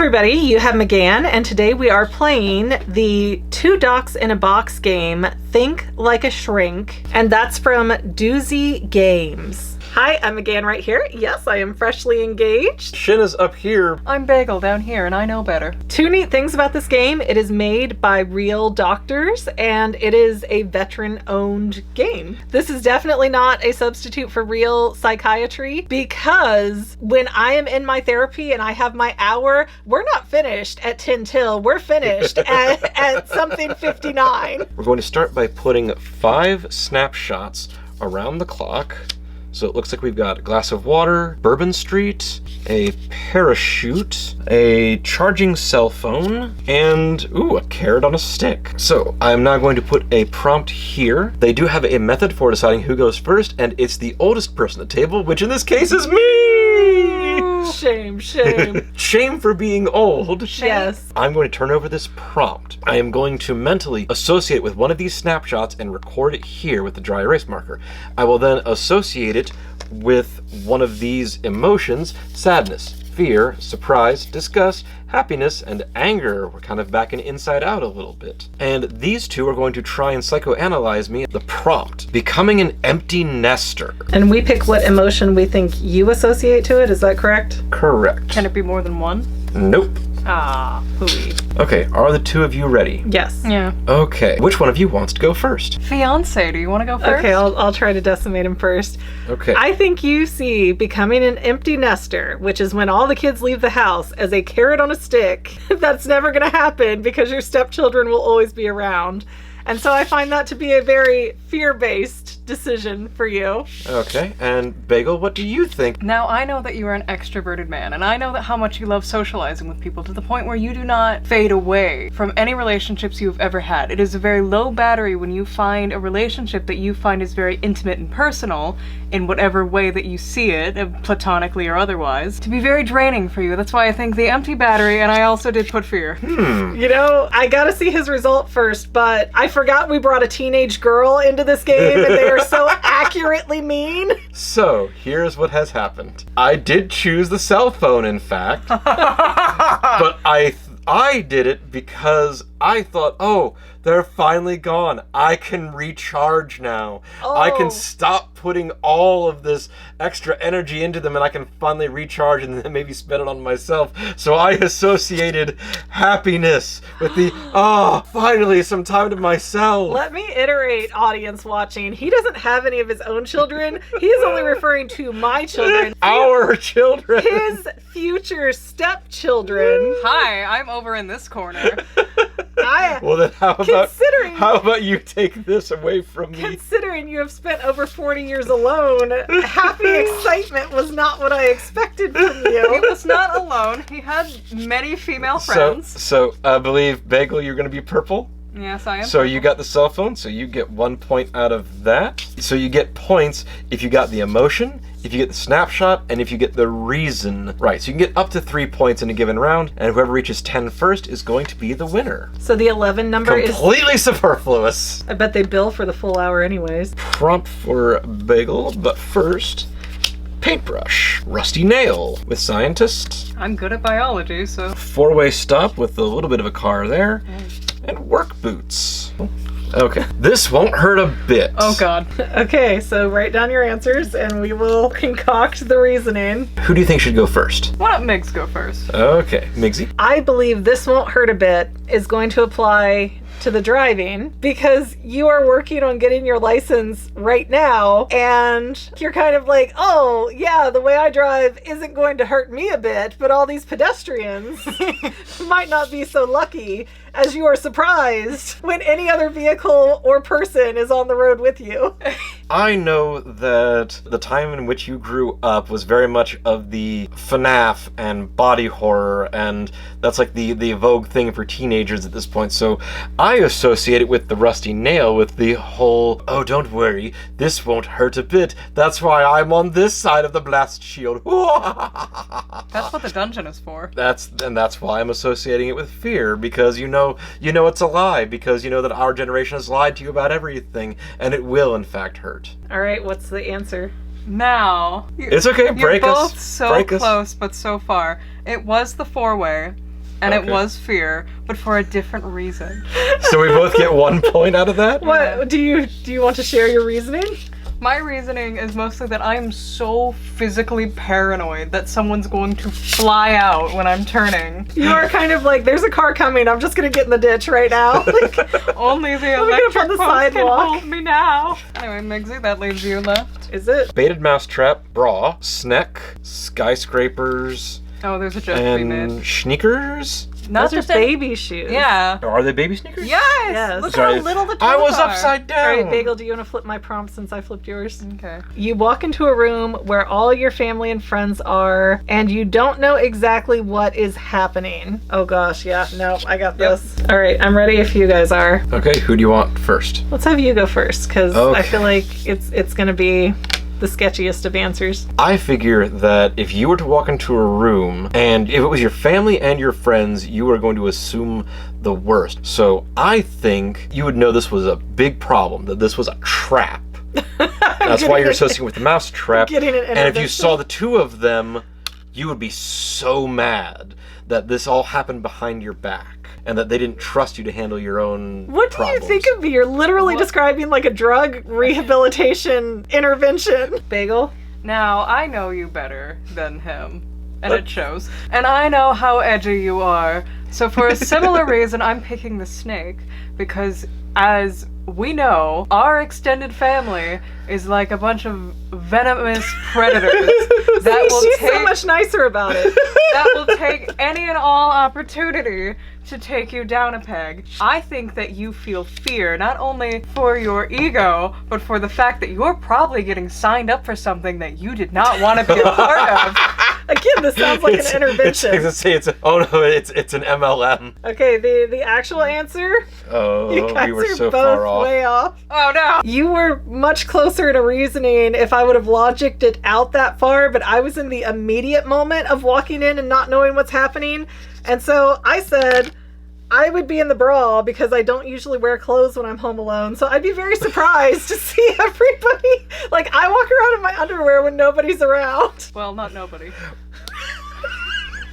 everybody, you have McGann, and today we are playing the Two Ducks in a Box game, Think Like a Shrink, and that's from Doozy Games. Hi, I'm McGann right here. Yes, I am freshly engaged. Shin is up here. I'm Bagel down here, and I know better. Two neat things about this game. It is made by real doctors, and it is a veteran-owned game. This is definitely not a substitute for real psychiatry, because when I am in my therapy and I have my hour, we're not finished at 10 till. We're finished at something 59. We're going to start by putting 5 snapshots around the clock. So it looks like we've got a glass of water, Bourbon Street, a parachute, a charging cell phone, and, ooh, a carrot on a stick. So I'm now going to put a prompt here. They do have a method for deciding who goes first, and it's the oldest person at the table, which in this case is me! Shame, shame. Shame for being old. Shame. Yes. I'm going to turn over this prompt. I am going to mentally associate it with one of these snapshots and record it here with the dry erase marker. I will then associate it with one of these emotions: sadness, fear, surprise, disgust, happiness, and anger. We're kind of backing inside out a little bit. And these two are going to try and psychoanalyze me. The prompt: becoming an empty nester. And we pick what emotion we think you associate to it, is that correct? Correct. Can it be more than one? Nope. Ah, hooey. Okay, are the two of you ready? Yes. Yeah. Okay, which one of you wants to go first? Fiance, do you want to go first? Okay, I'll try to decimate him first. Okay. I think you see becoming an empty nester, which is when all the kids leave the house, as a carrot on a stick. That's never going to happen because your stepchildren will always be around. And so I find that to be a very fear-based decision for you. Okay, and Bagel, what do you think? Now, I know that you are an extroverted man, and I know that how much you love socializing with people to the point where you do not fade away from any relationships you've ever had. It is a very low battery when you find a relationship that you find is very intimate and personal, in whatever way that you see it, platonically or otherwise, to be very draining for you. That's why I think the empty battery, and I also did put fear. You know, I gotta see his result first, but I forgot we brought a teenage girl into this game, and they are so accurately mean. So, here's what has happened. I did choose the cell phone, in fact, but I did it because I thought, oh, they're finally gone. I can recharge now. Oh. I can stop putting all of this extra energy into them, and I can finally recharge and then maybe spend it on myself. So I associated happiness with the, finally some time to myself. Let me iterate, audience watching. He doesn't have any of his own children. He is only referring to my children. Our children. His future stepchildren. Hi, I'm over in this corner. Well then, how about you take this away from me? Considering you have spent over 40 years alone, happy excitement was not what I expected from you. He was not alone. He had many female friends. So I believe, Bagel, you're going to be purple? Yes, I am. So you got the cell phone, so you get 1 point out of that. So you get points if you got the emotion, if you get the snapshot, and if you get the reason right. So you can get up to 3 points in a given round, and whoever reaches 10 first is going to be the winner. So the 11 number is... Completely superfluous. I bet they bill for the full hour anyways. Prompt for Bagel, but first... paintbrush, rusty nail with scientist. I'm good at biology, so... 4-way stop with a little bit of a car there. And work boots. Okay. This won't hurt a bit. Oh god. Okay, so write down your answers and we will concoct the reasoning. Who do you think should go first? Why don't Migs go first? Okay, Migsy. I believe this won't hurt a bit is going to apply to the driving, because you are working on getting your license right now, and you're kind of like, oh yeah, the way I drive isn't going to hurt me a bit, but all these pedestrians might not be so lucky, as you are surprised when any other vehicle or person is on the road with you. I know that the time in which you grew up was very much of the FNAF and body horror, and that's like the vogue thing for teenagers at this point, so I associate it with the rusty nail, with the whole, oh, don't worry, this won't hurt a bit, that's why I'm on this side of the blast shield. That's what the dungeon is for. That's why I'm associating it with fear, because you know it's a lie, because you know that our generation has lied to you about everything, and it will in fact hurt. All right, what's the answer? Now, It's okay, break you're us. both so Break us. close, but so far. It was the 4-way. And Okay. it was fear, but for a different reason. So we both get 1 point out of that? What do you want to share your reasoning? My reasoning is mostly that I am so physically paranoid that someone's going to fly out when I'm turning. You are kind of like, there's a car coming, I'm just gonna get in the ditch right now. Like, Only the me get up electric on the post can sidewalk. hold me now. Anyway, Migsy, that leaves you left. is it? Baited mousetrap, bra, snack, skyscrapers, Oh, there's a joke to be and made. sneakers? Not Those just are a- baby shoes. Yeah. Are they baby sneakers? Yes! Yes. Look Sorry. how little the toes I was are. upside down. All right, Bagel, do you want to flip my prompt since I flipped yours? Okay. You walk into a room where all your family and friends are, and you don't know exactly what is happening. Oh gosh, yeah, no, I got this. All right, I'm ready if you guys are. Okay, who do you want first? Let's have you go first, because I Okay. feel like it's gonna be the sketchiest of answers. I figure that if you were to walk into a room and if it was your family and your friends, you are going to assume the worst. So I think you would know this was a big problem, that this was a trap. That's why you're associating with the mouse trap. Getting an And if you intervention. saw the two of them, you would be so mad that this all happened behind your back and that they didn't trust you to handle your own What do problems. you think of me? You're literally describing like a drug rehabilitation intervention. Bagel? Now, I know you better than him. And it shows. And I know how edgy you are. So for a similar reason, I'm picking the snake. Because as we know, our extended family is like a bunch of venomous predators that will She's take so much nicer about it. that will take any and all opportunity to take you down a peg. I think that you feel fear, not only for your ego, but for the fact that you're probably getting signed up for something that you did not want to be a part of. Again, this sounds like an intervention. It's an MLM. Okay, the actual answer? Oh, You guys we were are so both far off. way off. Oh no! You were much closer to reasoning if I would have logicked it out that far, but I was in the immediate moment of walking in and not knowing what's happening. And so I said I would be in the bra because I don't usually wear clothes when I'm home alone. So I'd be very surprised to see everybody. Like, I walk around in my underwear when nobody's around. Well, not nobody.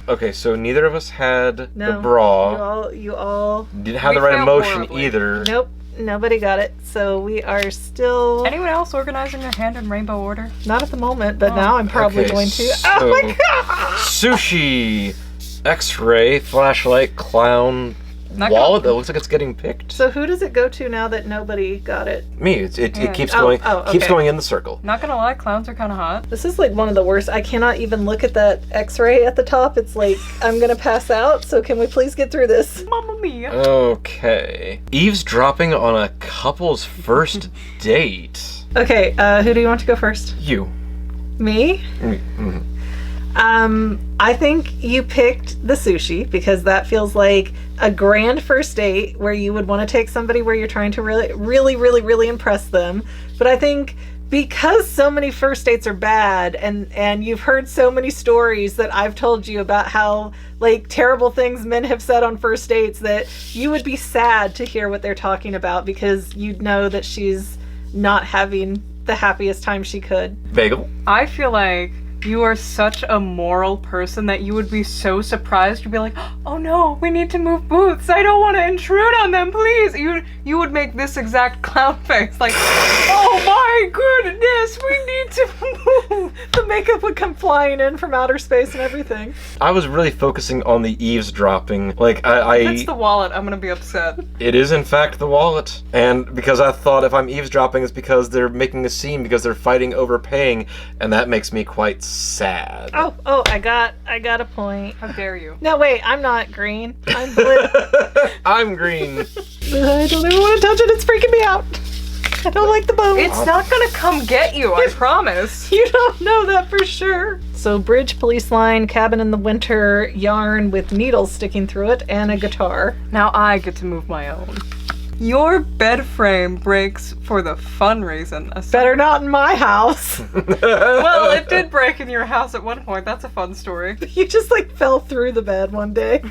Okay, so neither of us had No. the bra. You all. Didn't have We the right failed emotion horribly. either. Nope. Nobody got it. So we are still. Anyone else organizing their hand in rainbow order? Not at the moment, but now I'm probably Okay, going to. so- Oh my god! Sushi, X-ray, flashlight, clown, Not wallet gonna- that looks like it's getting picked. So who does it go to now that nobody got it? Me, it Yeah. keeps Oh, going oh, keeps okay. going in the circle. Not gonna lie, clowns are kind of hot. This is like one of the worst. I cannot even look at that X-ray at the top. It's like I'm gonna pass out. So can we please get through this? Mamma mia. Okay. Eavesdropping on a couple's first date. Okay, who do you want to go first? You. Me? Mhm. I think you picked the sushi because that feels like a grand first date where you would want to take somebody where you're trying to really impress them. But I think because so many first dates are bad and you've heard so many stories that I've told you about how like terrible things men have said on first dates that you would be sad to hear what they're talking about because you'd know that she's not having the happiest time she could. Bagel. I feel like you are such a moral person that you would be so surprised. You'd be like, oh no, we need to move booths. I don't want to intrude on them, please. You would make this exact clown face. Like, oh my goodness, we need to move. The makeup would come flying in from outer space and everything. I was really focusing on the eavesdropping. Like If I it's the wallet, I'm gonna be upset. it is in fact the wallet. And because I thought if I'm eavesdropping it's because they're making a scene because they're fighting over paying, and that makes me quite sad. Oh, I got a point. How dare you? No, wait, I'm not green. I'm blue. I'm green. I don't even want to touch it. It's freaking me out. I don't like the bone. It's not gonna come get you, I promise. You don't know that for sure. So, bridge, police line, cabin in the winter, yarn with needles sticking through it, and a guitar. Now I get to move my own. Your bed frame breaks for the fun reason. Better not in my house. Well, it did break in your house at one point. That's a fun story. You just like fell through the bed one day.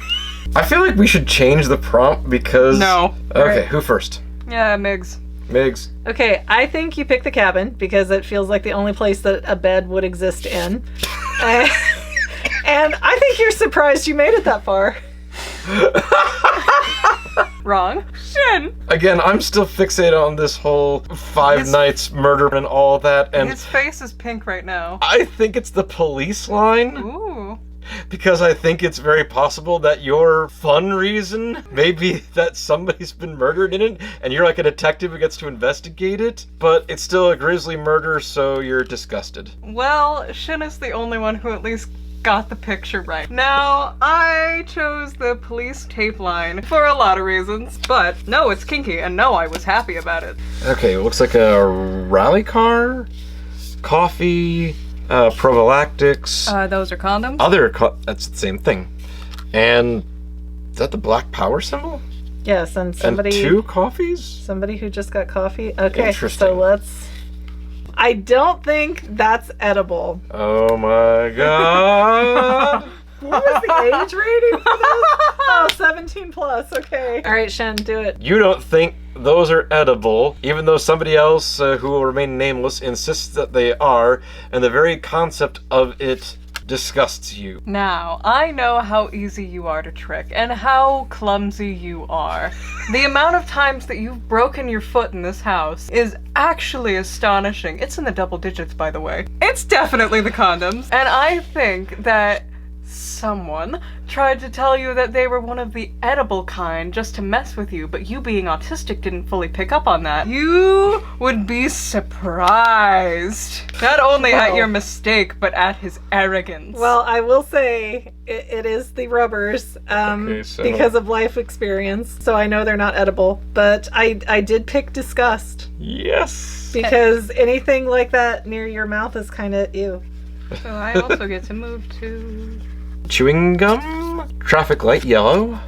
I feel like we should change the prompt because No. Okay, Alright. who first? Yeah, Migs. Migs. Okay, I think you picked the cabin because it feels like the only place that a bed would exist in. And I think you're surprised you made it that far. Wrong. Shin. Again, I'm still fixated on this whole Five Nights murder and all that, and His face is pink right now. I think it's the police line. Ooh. Because I think it's very possible that your fun reason may be that somebody's been murdered in it, and you're like a detective who gets to investigate it, but it's still a grisly murder, so you're disgusted. Well, Shin is the only one who at least got the picture right. Now, I chose the police tape line for a lot of reasons, but no, it's kinky, and no, I was happy about it. Okay, it looks like a rally car, coffee, prophylactics, Those are condoms? that's the same thing. And is that the Black Power symbol? Yes, and somebody... And 2 coffees? Somebody who just got coffee? Okay, Interesting. so let's... I don't think that's edible. Oh my god! What was the age rating for this? Oh, 17 plus, okay. All right, Shen, do it. You don't think those are edible, even though somebody else who will remain nameless insists that they are, and the very concept of it disgusts you. Now, I know how easy you are to trick, and how clumsy you are. The amount of times that you've broken your foot in this house is actually astonishing. It's in the double digits, by the way. It's definitely the condoms. And I think that someone tried to tell you that they were one of the edible kind just to mess with you, but you being autistic didn't fully pick up on that. You would be surprised. Not only at your mistake, but at his arrogance. Well, I will say it is the rubbers because of life experience, so I know they're not edible, but I did pick disgust. Yes! Because anything like that near your mouth is kind of ew. So I also get to move to... Chewing gum, traffic light yellow,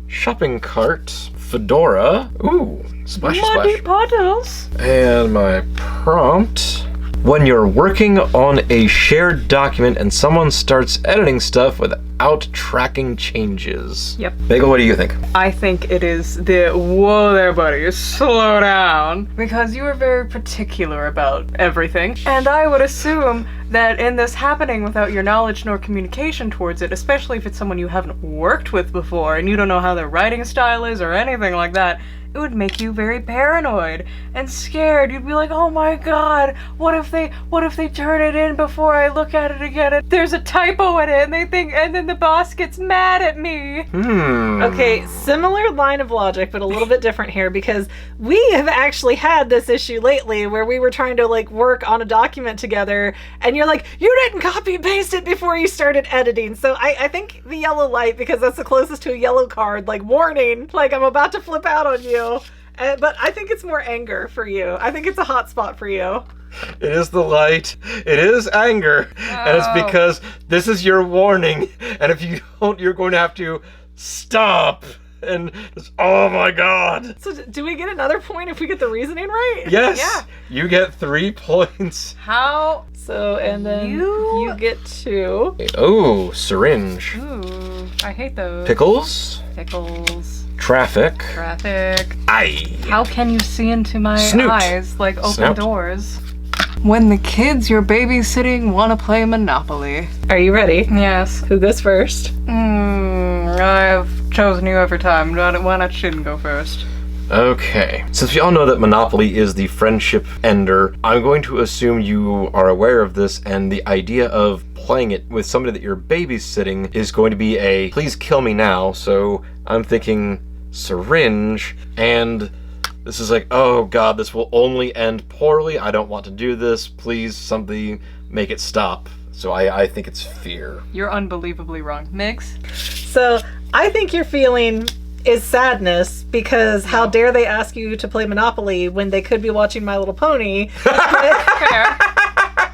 shopping cart, fedora, ooh, splash Muddy splash. puddles. And my prompt, when you're working on a shared document and someone starts editing stuff without tracking changes. Yep. Bagel, what do you think? I think it is the whoa there, buddy, slow down. Because you are very particular about everything. And I would assume that in this happening without your knowledge nor communication towards it, especially if it's someone you haven't worked with before and you don't know how their writing style is or anything like that, it would make you very paranoid and scared. You'd be like, oh my god, what if they turn it in before I look at it again and there's a typo in it and then the boss gets mad at me. Okay, similar line of logic, but a little bit different here because we have actually had this issue lately where we were trying to like work on a document together and you're like, you didn't copy and paste it before you started editing. So I think the yellow light, because that's the closest to a yellow card, like warning, like I'm about to flip out on you. But I think it's more anger for you. I think it's a hot spot for you. It is the light. It is anger. And it's because this is your warning. And if you don't, you're going to have to stop. And just, oh my god. So do we get another point if we get the reasoning right? Yes. Yeah. You get 3 points. How? So, and then you get 2. Oh, syringe. Ooh, I hate those. Pickles. Pickles. Traffic. Traffic. Aye. How can you see into my Snoot. eyes like open Snout. doors? When the kids you're babysitting want to play Monopoly. Are you ready? Yes. Who goes first? I've chosen you every time. Why not Shin go first? Okay. Since we all know that Monopoly is the friendship ender, I'm going to assume you are aware of this, and the idea of playing it with somebody that you're babysitting is going to be a please kill me now, so I'm thinking syringe, and this is like, oh god, this will only end poorly, I don't want to do this, please somebody make it stop. So I think it's fear. You're unbelievably wrong. Migs? So I think your feeling is sadness because how dare they ask you to play Monopoly when they could be watching My Little Pony. Fair.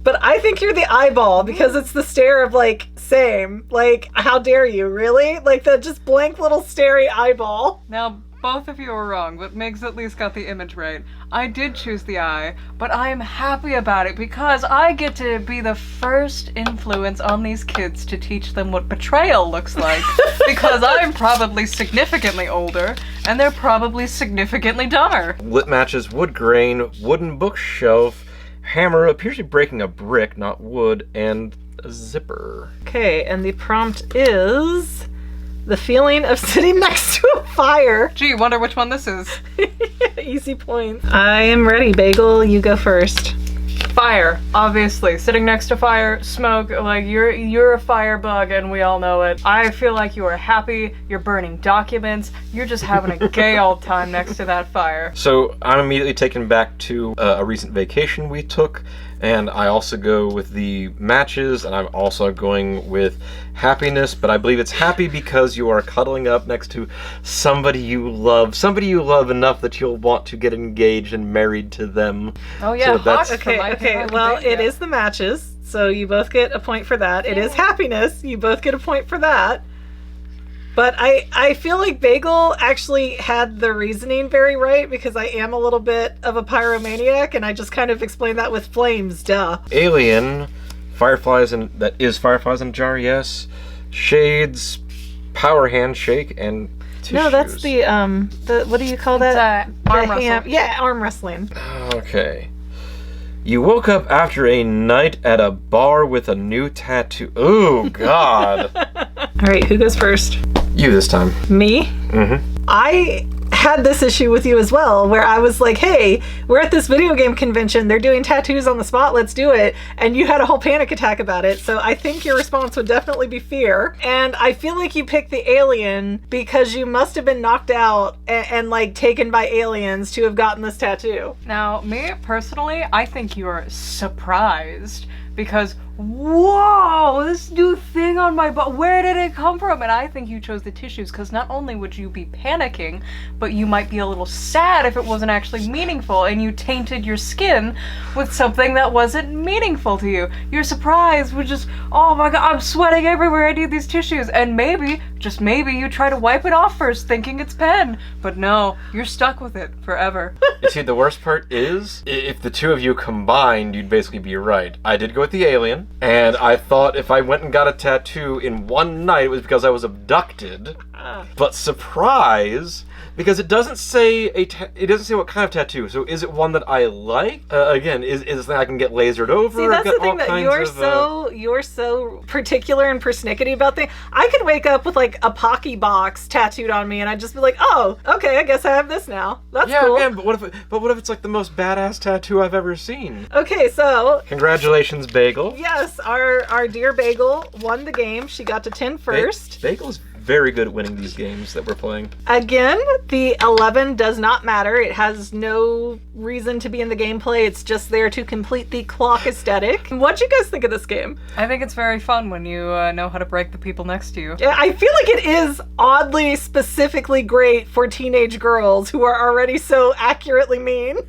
But I think you're the eyeball because it's the stare of like, same. Like, how dare you, really? Like the just blank little starey eyeball. Now, both of you are wrong, but Migs at least got the image right. I did choose the eye, but I am happy about it because I get to be the first influence on these kids to teach them what betrayal looks like. Because I'm probably significantly older, and they're probably significantly dumber. Lit matches, wood grain, wooden bookshelf, hammer appears to be breaking a brick, not wood, and a zipper. Okay, and the prompt is The feeling of sitting next to a fire. Gee, wonder which one this is. Easy points. I am ready, Bagel. You go first. Fire, obviously. Sitting next to fire, smoke, like you're a firebug and we all know it. I feel like you are happy, you're burning documents, you're just having a gay old time next to that fire. So I'm immediately taken back to a recent vacation we took, and I also go with the matches, and I'm also going with happiness, but I believe it's happy because you are cuddling up next to somebody you love enough that you'll want to get engaged and married to them. Oh yeah, So that's- Okay, well, it is the matches, so you both get a point for that. It is happiness, you both get a point for that. But I feel like Bagel actually had the reasoning very right, because I am a little bit of a pyromaniac, and I just kind of explained that with flames, duh. Alien, fireflies, and that is fireflies in a jar, yes. Shades, power handshake, and tissues. No, that's the what do you call that? Arm The wrestle. Yeah, arm wrestling. Okay. You woke up after a night at a bar with a new tattoo. Oh, God. All right, who goes first? You this time. Me? Mm-hmm. I had this issue with you as well, where I was like, hey, we're at this video game convention, they're doing tattoos on the spot, let's do it. And you had a whole panic attack about it. So I think your response would definitely be fear. And I feel like you picked the alien because you must have been knocked out and like taken by aliens to have gotten this tattoo. Now, me personally, I think you're surprised because, whoa, this new thing on my butt, where did it come from? And I think you chose the tissues because not only would you be panicking, but you might be a little sad if it wasn't actually meaningful, and you tainted your skin with something that wasn't meaningful to you. Your surprise was just, oh my god, I'm sweating everywhere, I need these tissues. And maybe, just maybe, you try to wipe it off first thinking it's pen, but no, you're stuck with it forever. You see, the worst part is, if the two of you combined, you'd basically be right. I did go with the alien, and I thought if I went and got a tattoo in one night, it was because I was abducted. But surprise, because it doesn't say it doesn't say what kind of tattoo. So is it one that I like? Again, is it something I can get lasered over? See, that's I've got the thing all that kinds you're so particular and persnickety about things. I could wake up with like a Pocky box tattooed on me, and I'd just be like, oh, okay, I guess I have this now. That's yeah, cool. again, but what if it's like the most badass tattoo I've ever seen? Okay, so Congratulations, Bagel. yes, our dear Bagel won the game. She got to 10 first. Bagel's very good at winning these games that we're playing. Again, the 11 does not matter. It has no reason to be in the gameplay. It's just there to complete the clock aesthetic. What'd you guys think of this game? I think it's very fun when you know how to break the people next to you. Yeah, I feel like it is oddly specifically great for teenage girls who are already so accurately mean.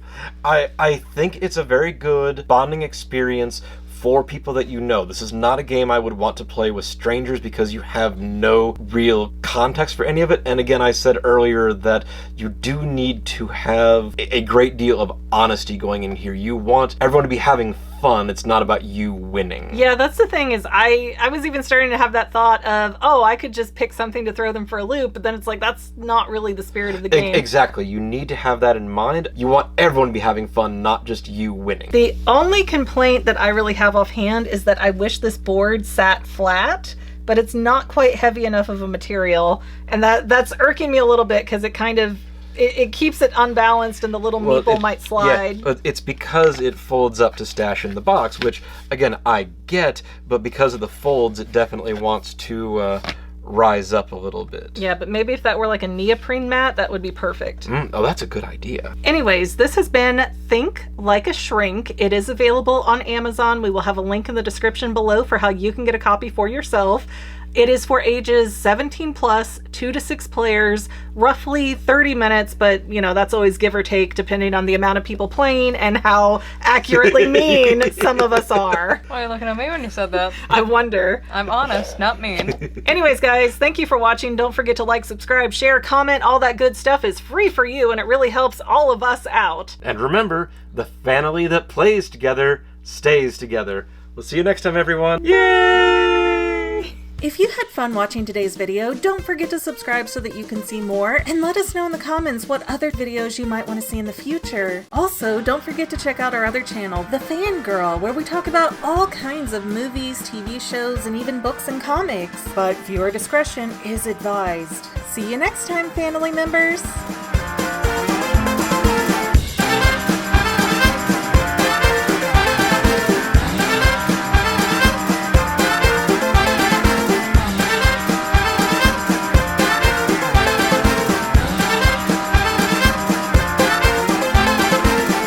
I think it's a very good bonding experience for people that you know. This is not a game I would want to play with strangers because you have no real context for any of it. And again, I said earlier that you do need to have a great deal of honesty going in here. You want everyone to be having fun. It's not about you winning. Yeah, that's the thing is I was even starting to have that thought of, oh, I could just pick something to throw them for a loop, but then it's like, that's not really the spirit of the game. Exactly. You need to have that in mind. You want everyone to be having fun, not just you winning. The only complaint that I really have offhand is that I wish this board sat flat, but it's not quite heavy enough of a material, and that's irking me a little bit because it kind of it keeps it unbalanced and the little meeple might slide. Yeah, but it's because it folds up to stash in the box, which again I get, but because of the folds it definitely wants to rise up a little bit. Yeah, but maybe if that were like a neoprene mat, that would be perfect. Oh, that's a good idea. Anyways, this has been Think Like a Shrink. It is available on Amazon. We will have a link in the description below for how you can get a copy for yourself. It is for ages 17 plus, 2 to 6 players, roughly 30 minutes, but you know, that's always give or take depending on the amount of people playing and how accurately mean some of us are. Why are you looking at me when you said that? I wonder. I'm honest, not mean. Anyways, guys, thank you for watching. Don't forget to like, subscribe, share, comment. All that good stuff is free for you, and it really helps all of us out. And remember, the Fanily that plays together stays together. We'll see you next time, everyone. Yay! If you had fun watching today's video, don't forget to subscribe so that you can see more, and let us know in the comments what other videos you might want to see in the future. Also, don't forget to check out our other channel, The Fangirl, where we talk about all kinds of movies, TV shows, and even books and comics. But viewer discretion is advised. See you next time, Fanily members!